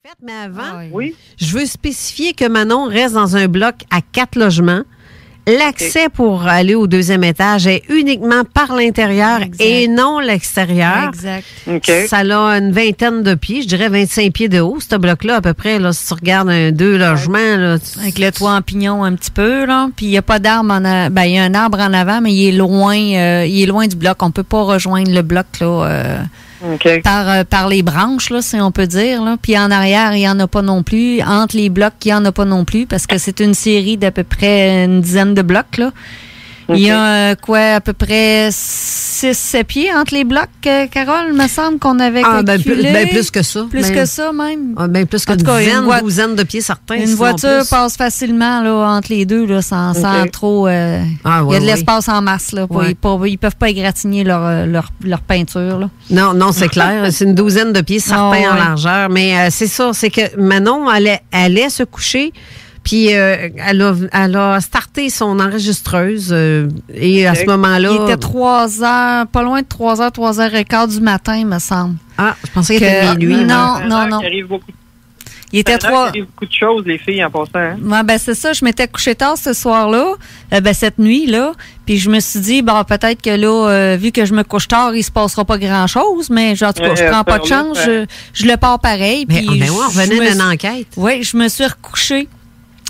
Mais avant, oui. Je veux spécifier que Manon reste dans un bloc à 4 logements. L'accès pour aller au 2e étage est uniquement par l'intérieur et non l'extérieur. Exact. Okay. Ça a une vingtaine de pieds, je dirais 25 pieds de haut, ce bloc-là, à peu près. Là, si tu regardes 2 logements. Là, avec le toit en pignon un petit peu, là. Puis il n'y a pas d'arbre il y a un arbre en avant, mais il est loin du bloc. On ne peut pas rejoindre le bloc là, par les branches, là, si on peut dire. Là. Puis en arrière, il n'y en a pas non plus. Entre les blocs, il n'y en a pas non plus parce que c'est une série d'à peu près une dizaine de blocs. Là. Il y a à peu près 6-7 pieds entre les blocs, Carole, me semble qu'on avait calculé. Plus que ça. Plus que ça, même. Plus qu'une douzaine de pieds certains. Une voiture passe facilement là, entre les deux là, sans trop... il y a de l'espace en masse. Là, ils peuvent pas égratigner leur peinture. Là. Non, c'est clair. C'est une douzaine de pieds certains en largeur. Mais c'est ça, c'est que Manon allait se coucher. Puis, elle a starté son enregistreuse et à ce moment-là... Il était 3 heures, pas loin de 3 heures, 3h15 du matin, me semble. Ah, je pensais qu'il était minuit. Non. Il arrive beaucoup. Il était Il arrive beaucoup de choses, les filles, en passant. Hein? Ouais, c'est ça. Je m'étais couchée tard ce soir-là, cette nuit-là. Puis je me suis dit, peut-être que là, vu que je me couche tard, il se passera pas grand-chose. Mais en tout cas, je prends pas de chance. Je le pars pareil. Puis on revenait d'une enquête. Oui, je me suis recouchée.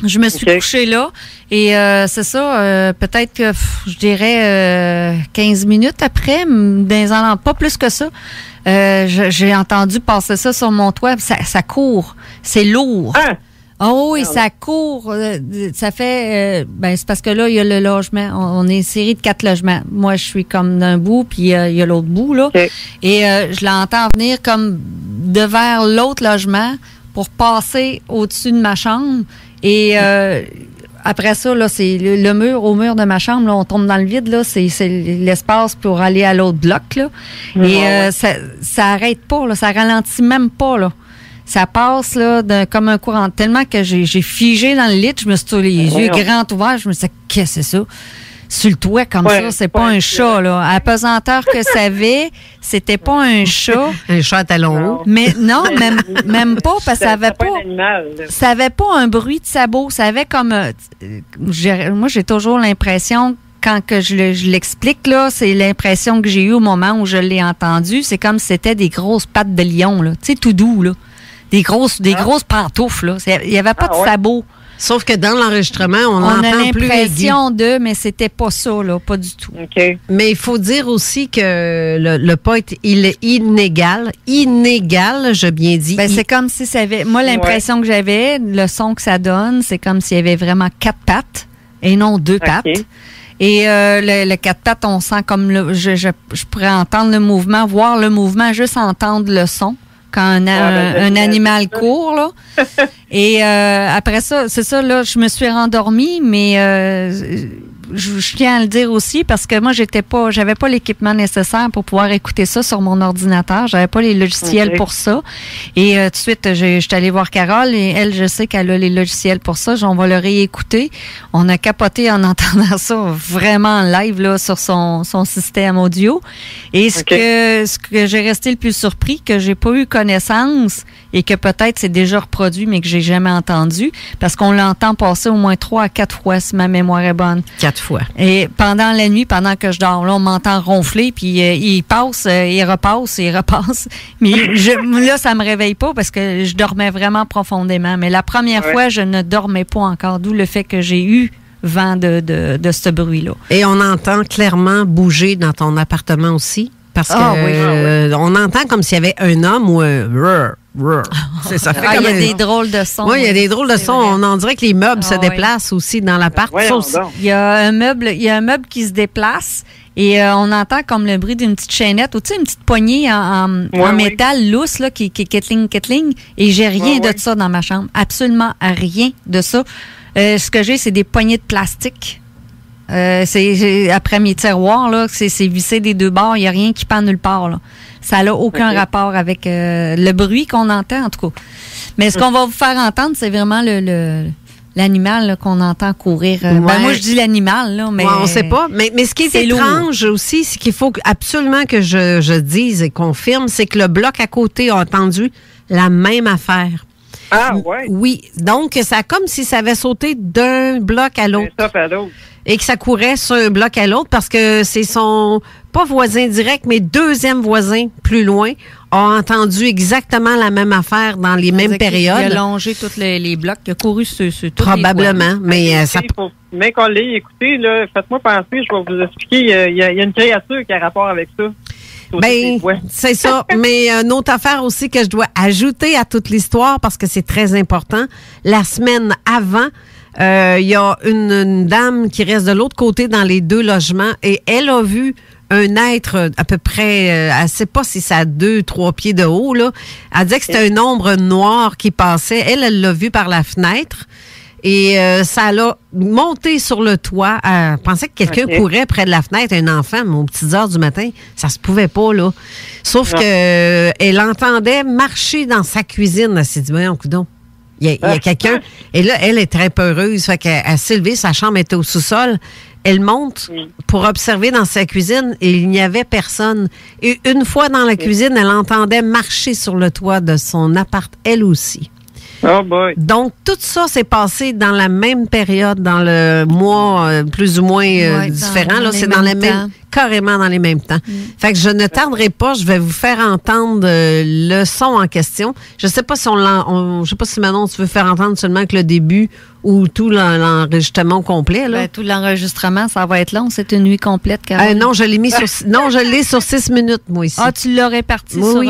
Je me suis couchée là et c'est ça, peut-être que je dirais 15 minutes après, pas plus que ça, j'ai entendu passer ça sur mon toit. Ça court, c'est lourd. Ah! Oh oui, ça court. Ça fait... c'est parce que là, il y a le logement. On est une série de 4 logements. Moi, je suis comme d'un bout, puis il y a l'autre bout. Là. Okay. Et je l'entends venir comme de vers l'autre logement pour passer au-dessus de ma chambre. Et après ça, là, c'est le mur, au mur de ma chambre, là, on tombe dans le vide, là, c'est l'espace pour aller à l'autre bloc, là. Et ça arrête pas, là, ça ralentit même pas, là. Ça passe, là, comme un courant, tellement que j'ai figé dans le lit, je me suis les yeux grands ouverts, je me suis dit, qu'est-ce que c'est ça? Sur le toit comme ça, c'est pas un chat, là. À la pesanteur que ça avait, c'était pas un chat. Un chat à talons hauts. Mais non, même pas, parce que ça avait pas. Un animal, ça avait pas un bruit de sabot. Ça avait comme. Moi, j'ai toujours l'impression, quand que je l'explique, là, c'est l'impression que j'ai eue au moment où je l'ai entendu. C'est comme si c'était des grosses pattes de lion, là. Tu sais, tout doux, là. Des grosses pantoufles, là. Il y avait pas de sabot. Sauf que dans l'enregistrement, on a entend plus l'impression mais c'était pas ça, là, pas du tout. Okay. Mais il faut dire aussi que le pas il est inégal, je bien dis. C'est comme si ça avait... Moi, l'impression que j'avais, le son que ça donne, c'est comme s'il y avait vraiment 4 pattes et non 2 pattes. Et le 4 pattes, on sent comme... Je pourrais entendre le mouvement, voir le mouvement, juste entendre le son. Quand un animal court, là. Et après ça, c'est ça, là, je me suis rendormie, mais je tiens à le dire aussi parce que moi, j'avais pas l'équipement nécessaire pour pouvoir écouter ça sur mon ordinateur. J'avais pas les logiciels pour ça. Et tout de suite, je suis allée voir Carole et elle, je sais qu'elle a les logiciels pour ça. On va le réécouter. On a capoté en entendant ça vraiment en live, là, sur son système audio. Et ce que j'ai resté le plus surpris, que j'ai pas eu connaissance et que peut-être c'est déjà reproduit, mais que j'ai jamais entendu, parce qu'on l'entend passer au moins 3 à 4 fois, si ma mémoire est bonne. 4 fois. Et pendant la nuit, pendant que je dors, là, on m'entend ronfler, puis il passe, il repasse. Mais là, ça me réveille pas parce que je dormais vraiment profondément. Mais la première fois, je ne dormais pas encore, d'où le fait que j'ai eu vent de ce bruit-là. Et on entend clairement bouger dans ton appartement aussi? Parce que on entend comme s'il y avait un homme ou un ça fait il y a des drôles de sons. Oui, il y a des drôles de sons. On dirait que les meubles se déplacent aussi dans l'appart. Il y a un meuble qui se déplace et on entend comme le bruit d'une petite chaînette ou tu sais, une petite poignée en métal lousse là, qui ketling. Et j'ai rien de ça dans ma chambre. Absolument rien de ça. Ce que j'ai, c'est des poignées de plastique. C'est après mes tiroirs, là, c'est vissé des 2 bords, il n'y a rien qui pend nulle part. Là. Ça n'a aucun rapport avec le bruit qu'on entend, en tout cas. Mais ce qu'on va vous faire entendre, c'est vraiment l'animal là, qu'on entend courir. Moi, je dis l'animal, là, mais... on ne sait pas. Mais ce qui est étrange aussi, c'est qu'il faut absolument que je dise et confirme, c'est que le bloc à côté a entendu la même affaire. Ah, ouais. Oui. Donc, c'est comme si ça avait sauté d'un bloc à l'autre. Un top à l'autre. Et que ça courait sur un bloc à l'autre parce que c'est son, pas voisin direct, mais deuxième voisin plus loin a entendu exactement la même affaire dans les mêmes périodes. Il a longé tous les blocs, il a couru sur tous probablement, mais ça... Mais qu'on l'ait écouté, là, faites-moi penser, je vais vous expliquer, il y a une créature qui a rapport avec ça. Ben, c'est ça. Mais une autre affaire aussi que je dois ajouter à toute l'histoire parce que c'est très important. La semaine avant, il y a une dame qui reste de l'autre côté dans les deux logements et elle a vu un être à peu près, elle ne sait pas si ça a 2-3 pieds de haut, là. Elle disait que c'était une ombre noire qui passait. Elle l'a vu par la fenêtre. Et ça l'a monté sur le toit. Elle pensait que quelqu'un courait près de la fenêtre, un enfant, mais aux petites heures du matin. Ça se pouvait pas, là. Sauf que elle entendait marcher dans sa cuisine. Elle s'est dit, voyons, coudonc. Il y a quelqu'un. Et là, elle est très peureuse. Fait qu'elle s'est levée, sa chambre était au sous-sol. Elle monte pour observer dans sa cuisine et il n'y avait personne. Et une fois dans la cuisine, elle entendait marcher sur le toit de son appart, elle aussi. Oh boy. Donc, tout ça s'est passé dans la même période, dans le mois plus ou moins différent. Là, c'est dans les mêmes, carrément dans les mêmes temps. Fait que je ne tarderai pas, je vais vous faire entendre le son en question. Je sais pas si je sais pas si Manon, tu veux faire entendre seulement que le début ou tout l'enregistrement complet, là. Ben, tout l'enregistrement, ça va être long. C'est une nuit complète, non, je l'ai mis sur, non, je l'ai sur 6 minutes, moi, ici. Ah, tu l'as réparti sur,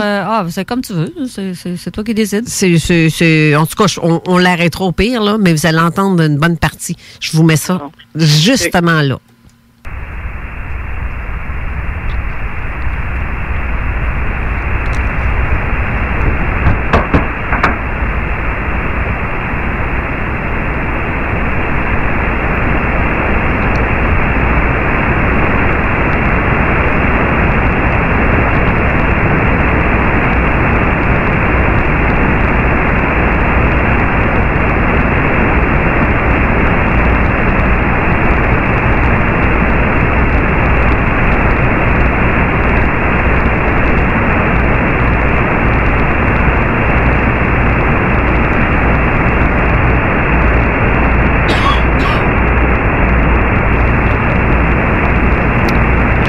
c'est comme tu veux. C'est toi qui décides. En tout cas, on l'arrêtera au pire, là, mais vous allez entendre une bonne partie. Je vous mets ça justement là.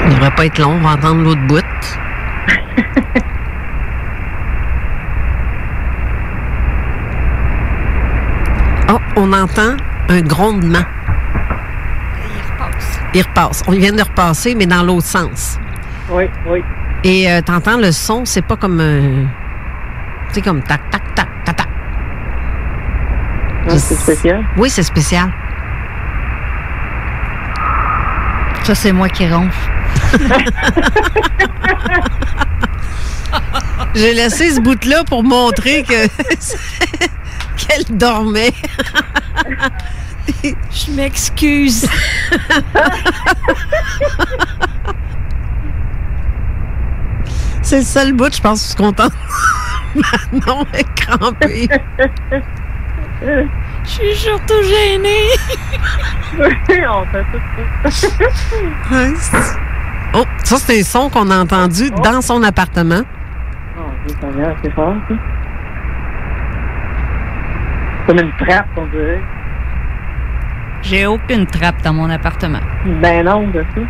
Ça devrait pas être long, on va entendre l'autre bout. Oh, on entend un grondement. Il repasse. On vient de repasser, mais dans l'autre sens. Oui. Et t'entends le son, c'est pas comme... tu sais, comme tac, tac, tac, tac, tac. C'est spécial? Oui, c'est spécial. Ça, c'est moi qui ronfle. J'ai laissé ce bout-là pour montrer que qu'elle dormait. Je m'excuse. C'est le seul bout, je pense, que je suis contente. Manon est crampée. Je suis surtout gênée. On fait tout ça. Oh, ça, c'est un son qu'on a entendu dans son appartement. Oh, c'est fort, ça. Comme une trappe, on dirait. J'ai aucune trappe dans mon appartement. Ben non, de ça.